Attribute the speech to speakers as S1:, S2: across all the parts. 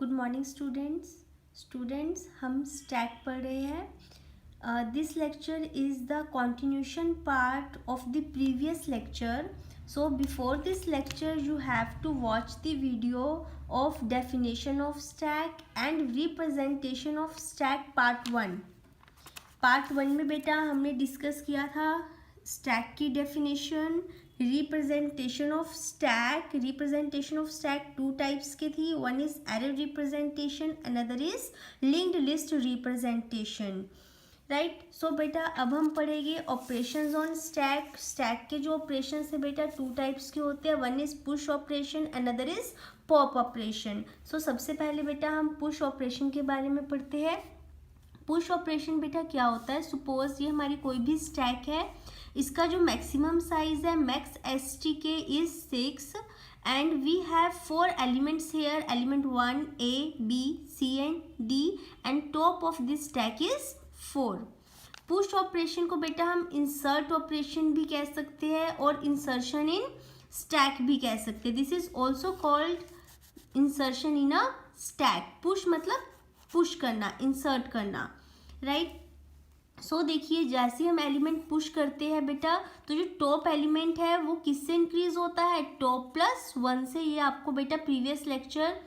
S1: Good morning students हम stack पढ़ रहे हैं. This lecture is the continuation part of the previous lecture. So before this lecture you have to watch the video of definition of stack and representation of stack part 1. Part 1 में बेटा हमने discuss किया था stack की definition, representation of stack two types की थी. One is array representation, another is linked list representation. Right. So बेटा अब हम पढ़ेंगे ऑपरेशंस ऑन स्टैक के जो ऑपरेशन है बेटा टू टाइप्स के होते हैं. One is push operation, another is pop operation. So सबसे पहले बेटा हम पुश ऑपरेशन के बारे में पढ़ते हैं. पुश ऑपरेशन बेटा क्या होता है. सपोज ये हमारी कोई भी स्टैक है, इसका जो मैक्सिमम साइज है max STK is 6 and we have 4 elements here. Element 1 A B C and D and top of this stack is 4. Push operation को बेटा हम इंसर्ट ऑपरेशन भी कह सकते हैं और इंसर्शन इन स्टैक भी कह सकते हैं. This is also called insertion in a stack. Push मतलब पुश करना, इंसर्ट करना. राइट. सो देखिए जैसे हम एलिमेंट पुश करते हैं बेटा तो जो टॉप एलिमेंट है वो किससे इंक्रीज होता है, टॉप प्लस 1 से. ये आपको बेटा previous lecture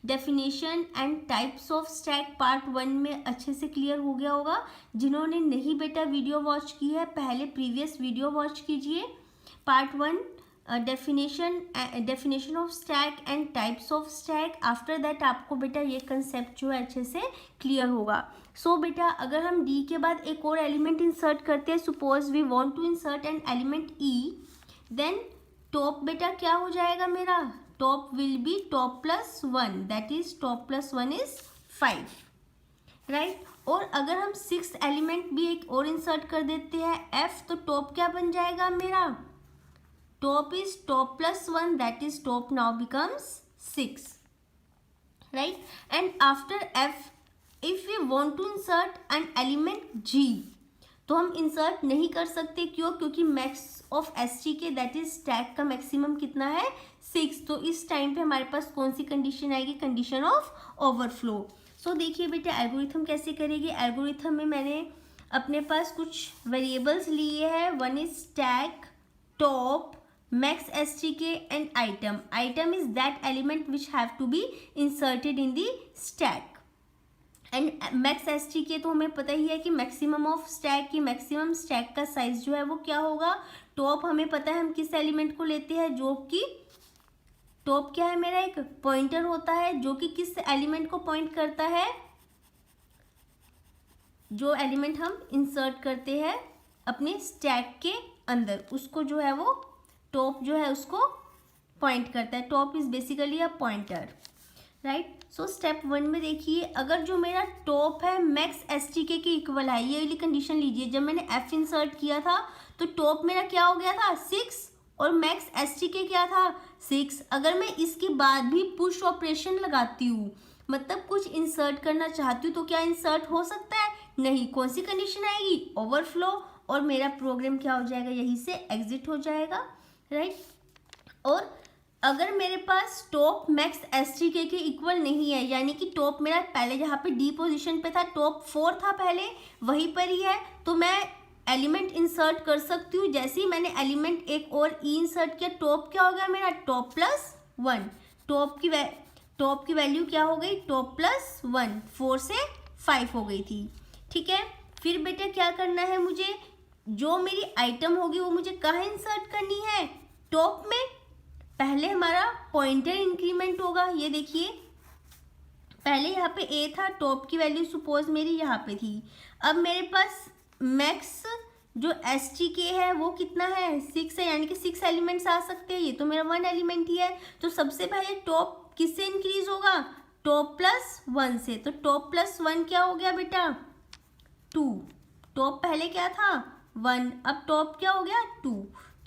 S1: definition and types of stack part 1 में अच्छे से क्लियर हो गया होगा. जिन्होंने नहीं बेटा वीडियो वॉच की है पहले प्रीवियस वीडियो वॉच कीजिए. Part 1 definition of stack and types of stack. After that आपको बेटा ये कंसेप्ट जो है अच्छे से क्लियर होगा. सो बेटा अगर हम D के बाद एक और एलिमेंट इंसर्ट करते हैं, suppose we want to insert an element E, then top बेटा क्या हो जाएगा मेरा, top will be top plus 1, that is top plus 1 is 5. Right. और अगर हम 6th एलिमेंट भी एक और इंसर्ट कर देते हैं F, तो टॉप क्या बन जाएगा मेरा, top is top plus 1, that is top now becomes 6. Right. And after F if we want to insert an element G, तो हम इंसर्ट नहीं कर सकते. क्यों, क्योंकि max of STK that is stack का मैक्सिमम कितना है 6. तो इस टाइम पे हमारे पास कौन सी कंडीशन आएगी, कंडीशन ऑफ ओवरफ्लो. सो देखिए बेटा एल्गोरिथम कैसे करेंगे. एल्गोरिथम में मैंने अपने पास कुछ वेरिएबल्स लिए हैं. One is stack, top, max STK and item is that element which have to be inserted in the stack. and max STK तो हमें पता ही है कि maximum of stack की maximum stack का size जो है वो क्या होगा. top हमें पता है हम किस एलिमेंट को लेते हैं, जो कि top क्या है मेरा एक पॉइंटर होता है जो कि किस एलिमेंट को पॉइंट करता है, जो एलिमेंट हम इंसर्ट करते हैं अपने स्टैक के अंदर उसको जो है वो टॉप जो है उसको पॉइंट करता है. Top is basically a pointer. Right. So step 1 में देखिए अगर जो मेरा टॉप है मैक्स STK के इक्वल है, ये वाली कंडीशन लीजिए. जब मैंने F इंसर्ट किया था तो टॉप मेरा क्या हो गया था 6 और मैक्स STK क्या था 6. अगर मैं इसके बाद भी पुश ऑपरेशन लगाती हूँ, मतलब कुछ इंसर्ट करना चाहती हूँ, तो क्या इंसर्ट हो सकता है, नहीं. कौन सी कंडीशन आएगी, ओवरफ्लो, और मेरा प्रोग्राम क्या हो जाएगा, यहीं से एग्जिट हो जाएगा. राइट. और अगर मेरे पास टॉप मैक्स STK के इक्वल नहीं है, यानी कि टॉप मेरा पहले जहाँ पे D पोजीशन पे था, टॉप 4 था पहले, वहीं पर ही है, तो मैं एलिमेंट इंसर्ट कर सकती हूँ. जैसे ही मैंने एलिमेंट एक और E इंसर्ट किया, टॉप क्या हो गया मेरा, टॉप प्लस 1. टॉप की वैल्यू क्या हो गई, टॉप प्लस 1, 4 से 5 हो गई थी. ठीक है. फिर बेटा क्या करना है मुझे, जो मेरी आइटम होगी वो मुझे कहाँ इंसर्ट करनी है, टॉप में. पहले हमारा पॉइंटर इंक्रीमेंट होगा. ये देखिए पहले यहाँ पे A था, टॉप की वैल्यू सपोज मेरी यहाँ पे थी. अब मेरे पास मैक्स जो STK है वो कितना है 6 है, यानी कि 6 एलिमेंट्स आ सकते हैं. ये तो मेरा 1 एलिमेंट ही है. तो सबसे पहले टॉप किससे इंक्रीज होगा, टॉप प्लस 1 से. तो टॉप प्लस 1 क्या हो गया बेटा 2. टॉप पहले क्या था 1, अब टॉप क्या हो गया 2.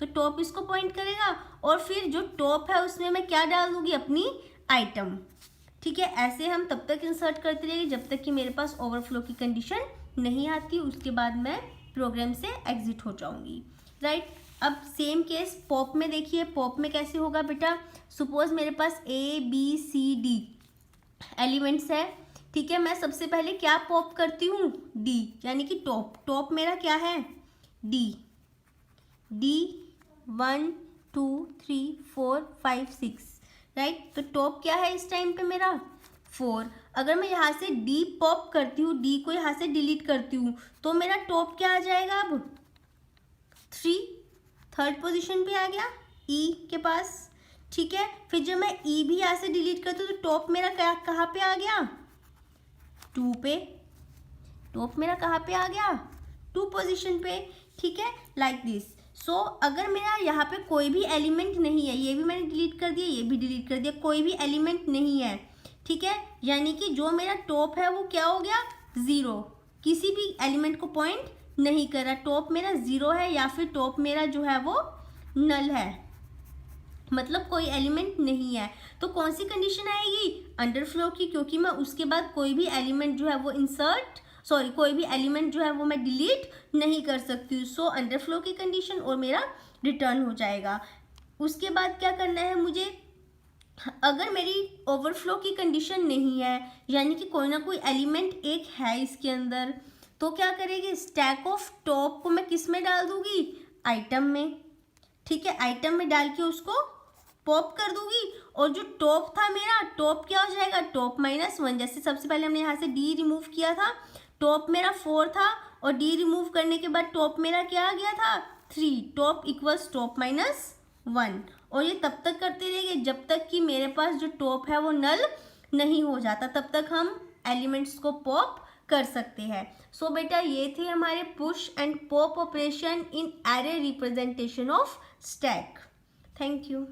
S1: तो टॉप इसको पॉइंट करेगा और फिर जो टॉप है उसमें मैं क्या डाल दूंगी, अपनी आइटम. ठीक है. ऐसे हम तब तक इंसर्ट करते रहेंगे जब तक कि मेरे पास ओवरफ्लो की कंडीशन नहीं आती. उसके बाद मैं प्रोग्राम से एग्जिट हो जाऊंगी. राइट. अब सेम केस पॉप में देखिए. पॉप में कैसे होगा बेटा, सपोज मेरे पास A B C D elements है, ठीक है। मैं सबसे पहले क्या पॉप करती हूँ, डी, यानी कि टॉप। टॉप मेरा क्या है, डी। D 1 2 3 4 5 6, right. तो टॉप क्या है इस टाइम पे मेरा 4। अगर मैं यहाँ से डी पॉप करती हूँ, डी को यहाँ से डिलीट करती हूँ, तो मेरा टॉप क्या आ जाएगा अब 3, थर्ड पोजीशन पे आ गया ई के पास, ठीक है। फिर जब मैं ई भी यहाँ से डिलीट करती हूँ तो टॉप मेरा क्या कहाँ पे आ गया 2 पे। टॉप मेरा कहाँ पे आ गया 2 पोजीशन पे, ठीक है, लाइक दिस। सो अगर मेरा यहाँ पे कोई भी एलिमेंट नहीं है, ये भी मैंने डिलीट कर दिया, ये भी डिलीट कर दिया, कोई भी एलिमेंट नहीं है, ठीक है, यानी कि जो मेरा टॉप है वो क्या हो गया 0, किसी भी एलिमेंट को पॉइंट नहीं कर रहा। टॉप मेरा 0 है या फिर टॉप मेरा जो है वो नल है, मतलब कोई एलिमेंट नहीं है। तो कौन सी कंडीशन आएगी, अंडरफ्लो की, क्योंकि मैं उसके बाद कोई भी एलिमेंट जो है वो कोई भी एलिमेंट जो है वो मैं डिलीट नहीं कर सकती हूँ। सो अंडरफ्लो की कंडीशन और मेरा रिटर्न हो जाएगा। उसके बाद क्या करना है मुझे, अगर मेरी ओवरफ्लो की कंडीशन नहीं है, यानी कि कोई ना कोई एलिमेंट एक है इसके अंदर, तो क्या करेगी, स्टैक ऑफ टॉप को मैं किस में डाल दूंगी, आइटम में, ठीक है। आइटम में डाल के उसको पॉप कर दूंगी, और जो टॉप था मेरा, टॉप क्या हो जाएगा, टॉप -1। जैसे सबसे पहले हमने यहाँ से डी रिमूव किया था, टॉप मेरा 4 था, और डी रिमूव करने के बाद टॉप मेरा क्या आ गया था 3, टॉप इक्वल्स टॉप -1। और ये तब तक करते रहेंगे जब तक कि मेरे पास जो टॉप है वो नल नहीं हो जाता, तब तक हम एलिमेंट्स को पॉप कर सकते हैं। सो बेटा ये थे हमारे push and pop operation in array representation of stack. Thank you.